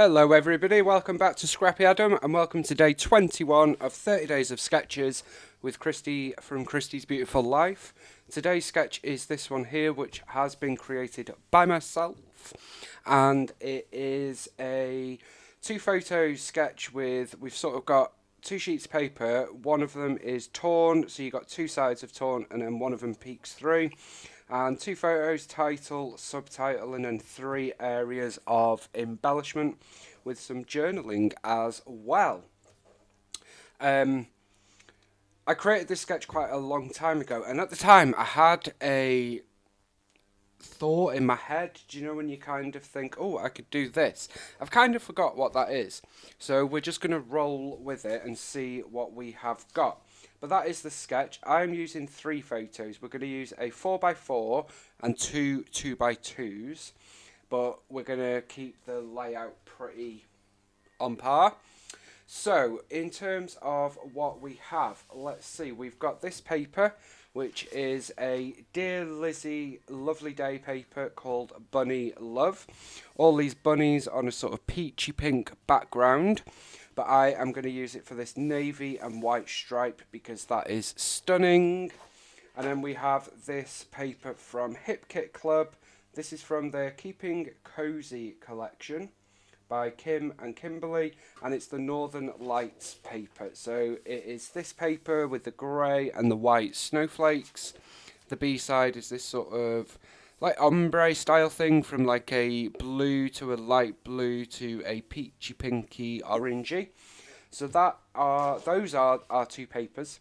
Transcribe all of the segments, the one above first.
Hello everybody, welcome back to Scrappy Adam and welcome to day 21 of 30 days of sketches with Christy from Christy's Beautiful Life. Today's sketch is this one here, which has been created by myself, and it is a two photo sketch we've sort of got two sheets of paper. One of them is torn, so you've got two sides of torn and then one of them peeks through. And two photos, title, subtitle, and then three areas of embellishment with some journaling as well. I created this sketch quite a long time ago, and at the time I had a thought in my head. Do you know when you kind of think, oh, I could do this? I've kind of forgot what that is. So we're just going to roll with it and see what we have got. But that is the sketch. I'm using three photos. We're going to use a 4x4 and two 2x2s. But we're going to keep the layout pretty on par. So, in terms of what we have, let's see. We've got this paper, which is a Dear Lizzie Lovely Day paper called Bunny Love. All these bunnies on a sort of peachy pink background. But I am going to use it for this navy and white stripe because that is stunning. And then we have this paper from Hip Kit Club. This is from their Keeping Cozy collection by Kim and Kimberly, and it's the Northern Lights paper. So it is this paper with the grey and the white snowflakes. The B side is this sort of like ombre style thing, from like a blue to a light blue to a peachy pinky orangey. So those are our two papers.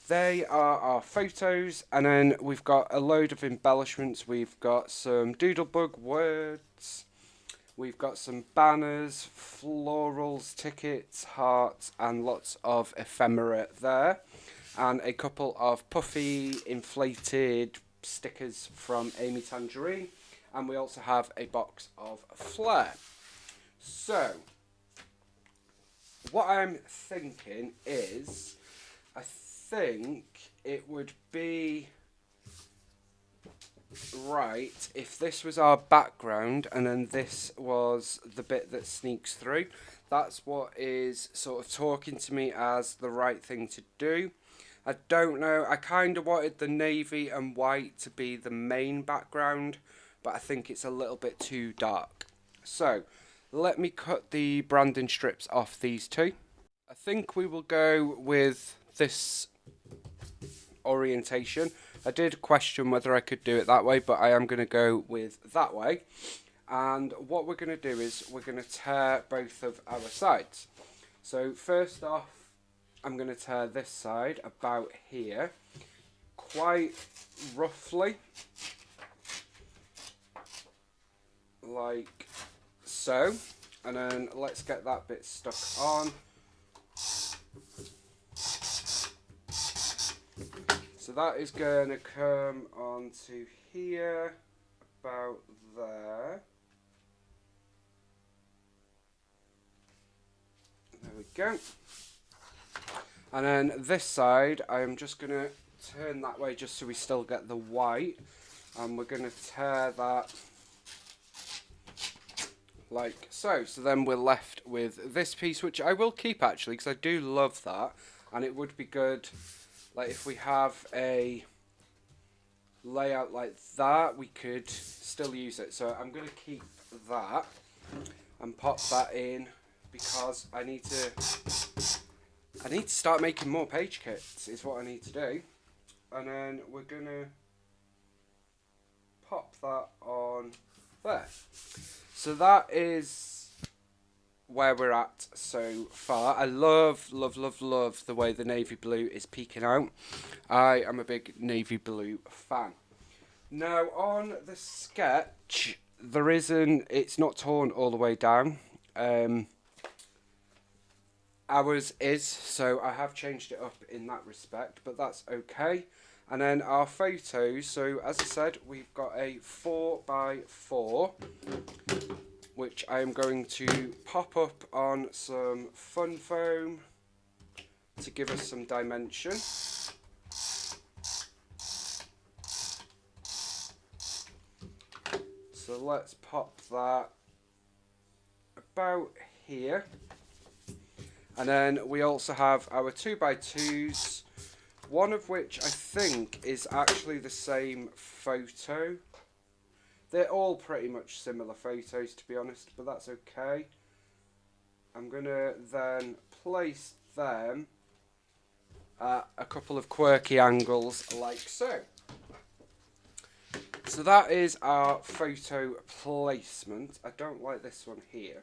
They are our photos, and then we've got a load of embellishments. We've got some doodlebug words. We've got some banners, florals, tickets, hearts, and lots of ephemera there. And a couple of puffy, inflated stickers from Amy Tangerine. And we also have a box of flair. So, what I'm thinking is, I think it would be right if this was our background and then this was the bit that sneaks through. That's what is sort of talking to me as the right thing to do. I don't know, I kind of wanted the navy and white to be the main background, but I think it's a little bit too dark. So let me cut the branding strips off these two. I think we will go with this orientation. I did question whether I could do it that way, but I am going to go with that way. And what we're going to do is we're going to tear both of our sides. So first off, I'm going to tear this side about here, quite roughly, like so. And then let's get that bit stuck on. So that is going to come onto here, about there. There we go. And then this side, I am just going to turn that way just so we still get the white. And we're going to tear that like so. So then we're left with this piece, which I will keep actually, because I do love that. And it would be good, like if we have a layout like that, we could still use it. So I'm going to keep that and pop that in because I need to start making more page kits is what I need to do. And then we're going to pop that on there. So that is where we're at so far. I love the way the navy blue is peeking out. I am a big navy blue fan. Now on the sketch, it's not torn all the way down. Ours is, so I have changed it up in that respect, but that's okay. And then our photos, so as I said, we've got a 4x4, which I am going to pop up on some fun foam to give us some dimension. So let's pop that about here. And then we also have our 2x2s, one of which I think is actually the same photo. They're all pretty much similar photos, to be honest, but that's okay. I'm going to then place them at a couple of quirky angles like so. So that is our photo placement. I don't like this one here.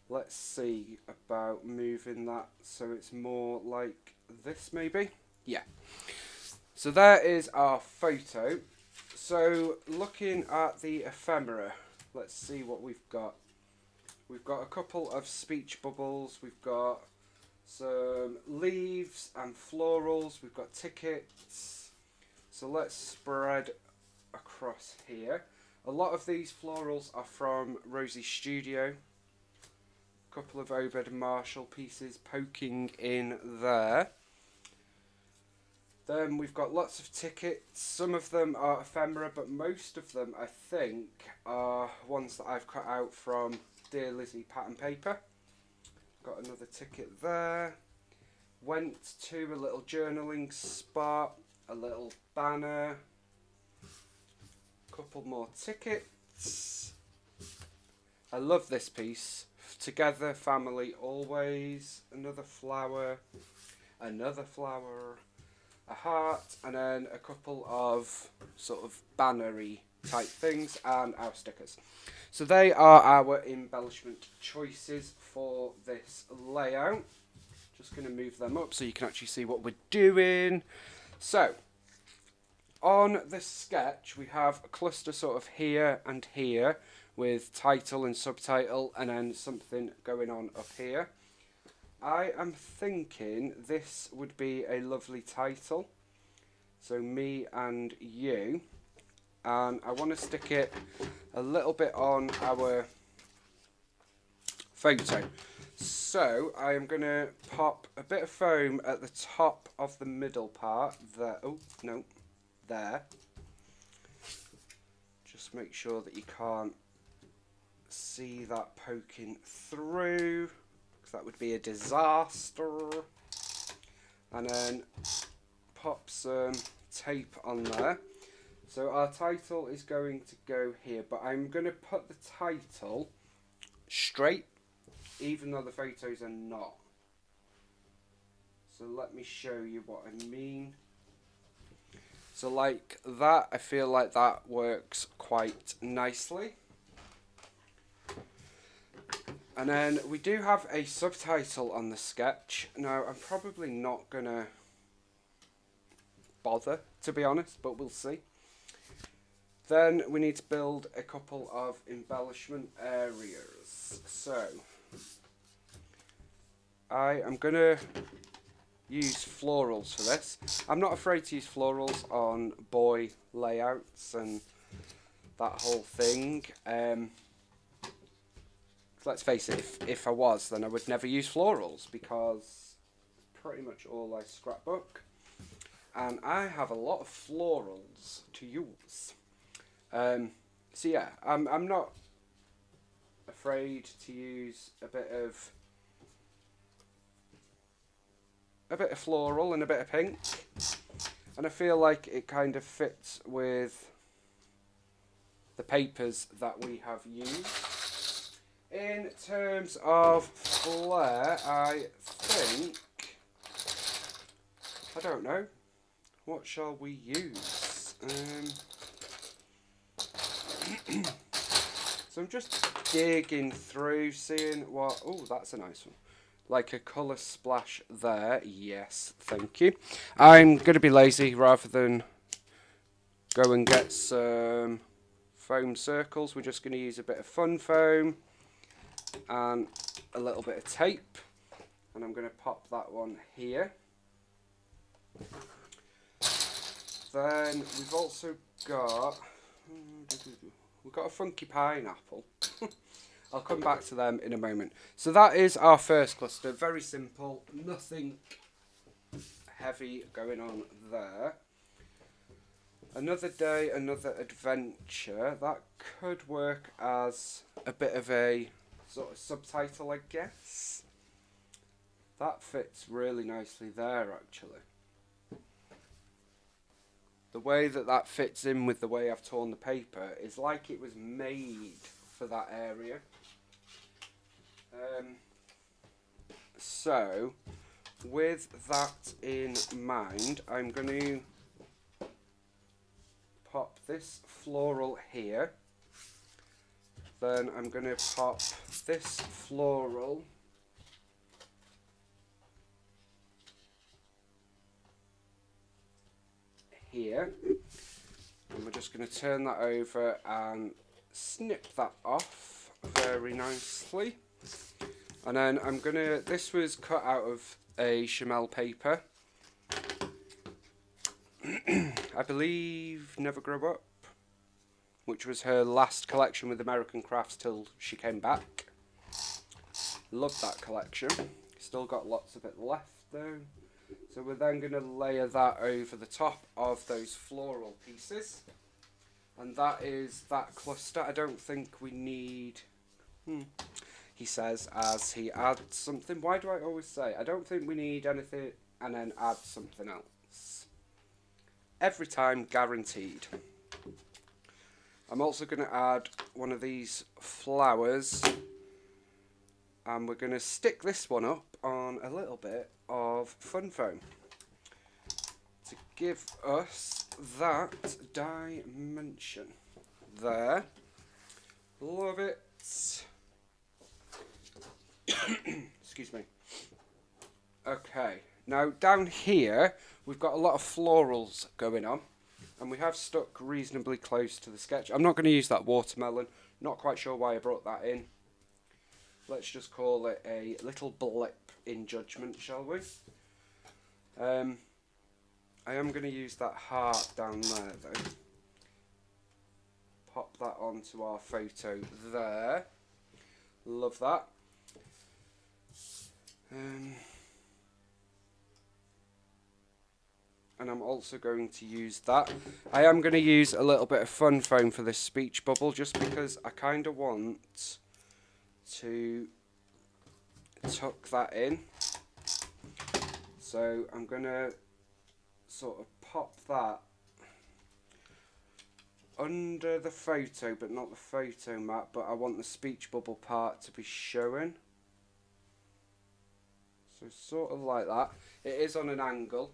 Let's see about moving that so it's more like this maybe. Yeah. So there is our photo. So looking at the ephemera, let's see what we've got. We've got a couple of speech bubbles. We've got some leaves and florals. We've got tickets. So let's spread across here. A lot of these florals are from Rosie's studio. A couple of Obed and Marshall pieces poking in there. Then we've got lots of tickets. Some of them are ephemera, but most of them I think are ones that I've cut out from Dear Lizzie pattern paper. Got another ticket there. Went to a little journaling spot, a little banner, couple more tickets. I love this piece. Together, family, always. Another flower, a heart, and then a couple of sort of bannery type things, and our stickers. So they are our embellishment choices for this layout. Just going to move them up so you can actually see what we're doing. So on this sketch we have a cluster sort of here and here with title and subtitle, and then something going on up here. I am thinking this would be a lovely title. So me and you. And I want to stick it a little bit on our photo. So I am going to pop a bit of foam at the top of the middle part there. Oh, no, there. Just make sure that you can't see that poking through, because that would be a disaster. And then pop some tape on there. So our title is going to go here, but I'm going to put the title straight, even though the photos are not. So let me show you what I mean. So like that, I feel like that works quite nicely. And then we do have a subtitle on the sketch. Now, I'm probably not going to bother, to be honest, but we'll see. Then we need to build a couple of embellishment areas. So I am going to use florals for this. I'm not afraid to use florals on boy layouts and that whole thing. Let's face it, if I was, then I would never use florals, because pretty much all I scrapbook. And I have a lot of florals to use. So yeah, I'm not afraid to use a bit of floral and a bit of pink, and I feel like it kind of fits with the papers that we have used. In terms of flair, I think, I don't know, what shall we use? So I'm just digging through, seeing what, oh, that's a nice one. Like a colour splash there, yes, thank you. I'm going to be lazy rather than go and get some foam circles. We're just going to use a bit of fun foam and a little bit of tape, and I'm going to pop that one here. Then we've also got a funky pineapple. I'll come back to them in a moment. So that is our first cluster. Very simple, nothing heavy going on there. Another day, another adventure. That could work as a bit of a sort of subtitle, I guess. That fits really nicely there, actually. The way that that fits in with the way I've torn the paper is like it was made for that area. So, with that in mind, I'm going to pop this floral here. Then I'm going to pop this floral here. And we're just going to turn that over and snip that off very nicely. And then I'm going to, this was cut out of a Chamel paper. I believe Never Grow Up, which was her last collection with American Crafts till she came back. Love that collection. Still got lots of it left though. So we're then going to layer that over the top of those floral pieces. And that is that cluster. I don't think we need... He says as he adds something. Why do I always say I don't think we need anything and then add something else? Every time, guaranteed. I'm also going to add one of these flowers, and we're going to stick this one up on a little bit of fun foam to give us that dimension there. Love it. Excuse me. Okay, now down here we've got a lot of florals going on, and we have stuck reasonably close to the sketch. I'm not going to use that watermelon, not quite sure why I brought that in. Let's just call it a little blip in judgment, shall we? I am going to use that heart down there though. Pop that onto our photo there. Love that. And I'm also going to use that. I am going to use a little bit of fun foam for this speech bubble, just because I kind of want to tuck that in. So I'm going to sort of pop that under the photo, but not the photo mat, but I want the speech bubble part to be showing. So sort of like that. It is on an angle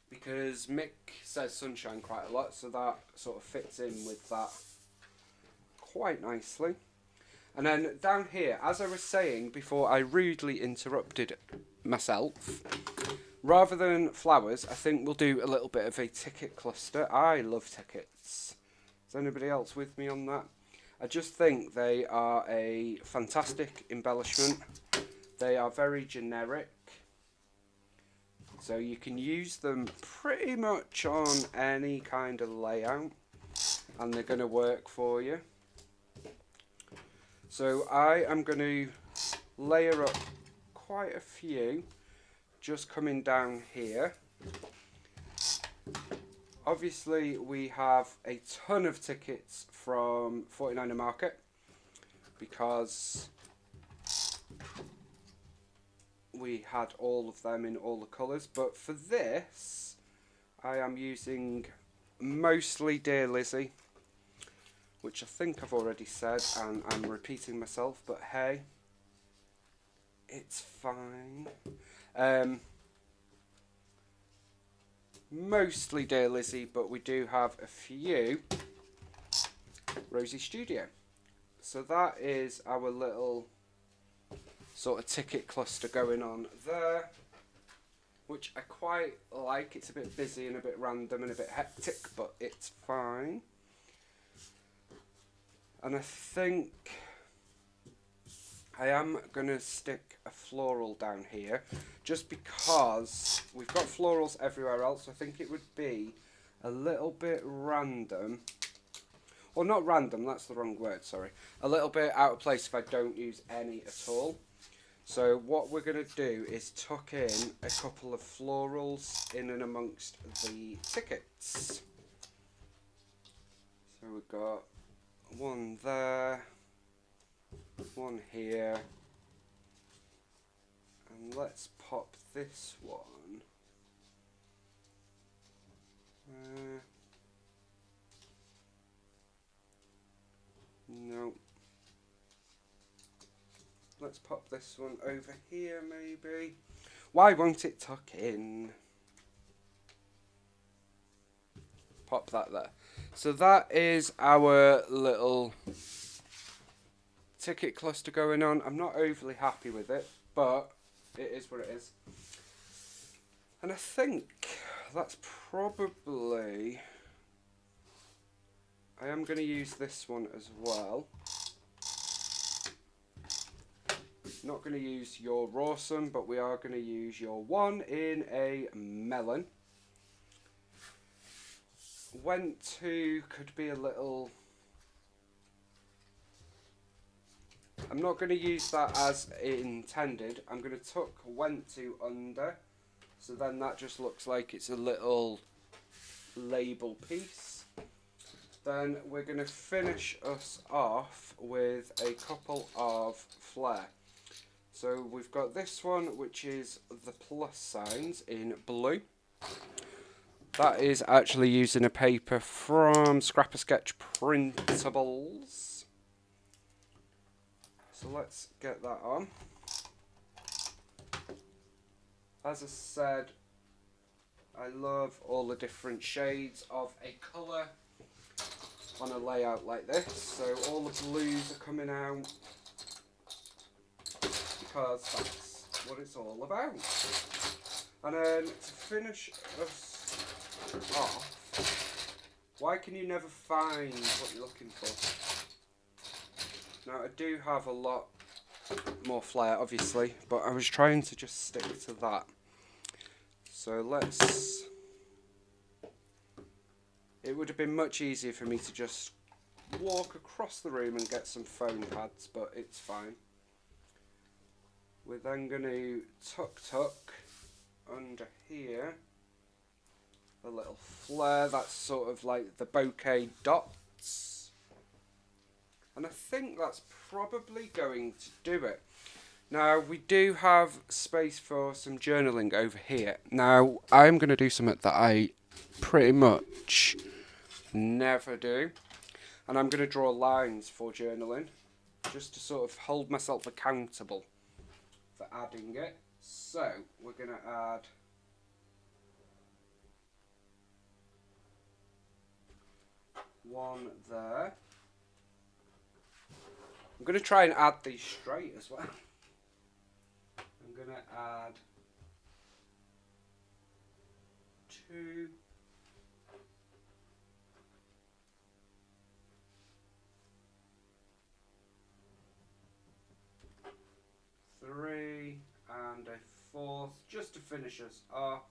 because Mick says sunshine quite a lot, so that sort of fits in with that quite nicely. And then down here, as I was saying before I rudely interrupted myself, rather than flowers, I think we'll do a little bit of a ticket cluster. I love tickets. Is anybody else with me on that? I just think they are a fantastic embellishment. They are very generic, so you can use them pretty much on any kind of layout and they're going to work for you. So I am going to layer up quite a few just coming down here. Obviously we have a ton of tickets from 49er Market because we had all of them in all the colours, but for this I am using mostly Dear Lizzie, which I think I've already said and I'm repeating myself, but hey, it's fine. Mostly Dear Lizzie, but we do have a few Rosie Studio. So that is our little sort of ticket cluster going on there, which I quite like. It's a bit busy and a bit random and a bit hectic, but it's fine. And I think I am going to stick a floral down here just because we've got florals everywhere else. I think it would be a little bit random, or not random, that's the wrong word, sorry, a little bit out of place if I don't use any at all. So what we're going to do is tuck in a couple of florals in and amongst the tickets. So we've got one there, one here, and let's pop this one. No. Let's pop this one over here maybe. Why won't it tuck in? Pop that there. So that is our little ticket cluster going on. I'm not overly happy with it, but it is what it is. And I think that's probably... I am going to use this one as well. Not going to use your Rawsome, but we are going to use your one in a melon. Went to could be a little... I'm not going to use that as intended. I'm going to tuck went to under. So then that just looks like it's a little label piece. Then we're going to finish us off with a couple of flare. So we've got this one, which is the plus signs in blue. That is actually using a paper from Scrappy Sketch Printables. So let's get that on. As I said, I love all the different shades of a colour on a layout like this. So all the blues are coming out because that's what it's all about. And then to finish us off, why can you never find what you're looking for? Now I do have a lot more flare obviously, but I was trying to just stick to that. So let's... It would have been much easier for me to just walk across the room and get some foam pads, but it's fine. We're then going to tuck under here a little flare. That's sort of like the bouquet dots. And I think that's probably going to do it. Now, we do have space for some journaling over here. Now, I'm going to do something that I pretty much never do. And I'm going to draw lines for journaling, just to sort of hold myself accountable for adding it. So, we're going to add one there. I'm going to try and add these straight as well. I'm going to add 2, 3, and a 4th, just to finish us off.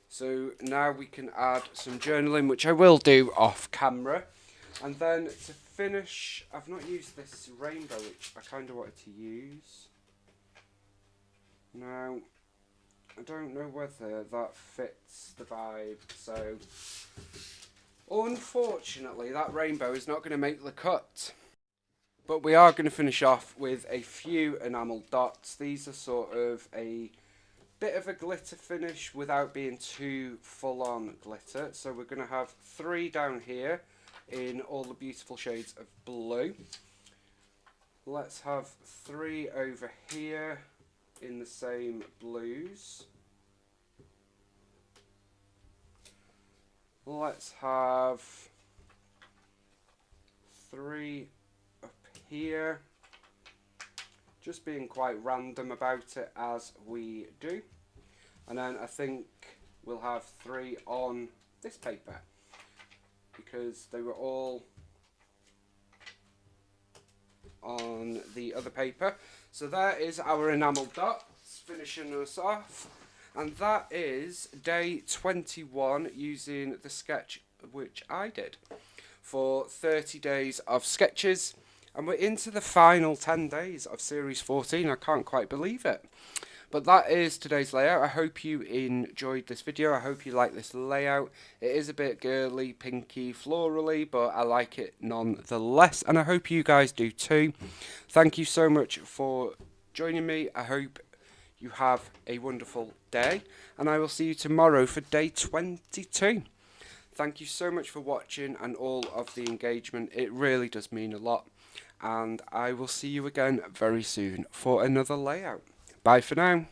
So now we can add some journaling, which I will do off camera. And then to finish, I've not used this rainbow, which I kind of wanted to use. Now, I don't know whether that fits the vibe, so unfortunately that rainbow is not going to make the cut. But we are going to finish off with a few enamel dots. These are sort of a bit of a glitter finish without being too full on glitter. So we're going to have 3 down here in all the beautiful shades of blue. Let's have 3 over here in the same blues. Let's have 3 up here. Just being quite random about it as we do. And then I think we'll have 3 on this paper, because they were all on the other paper. So there is our enamel dots finishing us off. And that is day 21 using the sketch which I did for 30 days of sketches. And we're into the final 10 days of series 14. I can't quite believe it. But that is today's layout. I hope you enjoyed this video. I hope you like this layout. It is a bit girly, pinky, florally, but I like it nonetheless. And I hope you guys do too. Thank you so much for joining me. I hope you have a wonderful day. And I will see you tomorrow for day 22. Thank you so much for watching and all of the engagement. It really does mean a lot. And I will see you again very soon for another layout. Bye for now.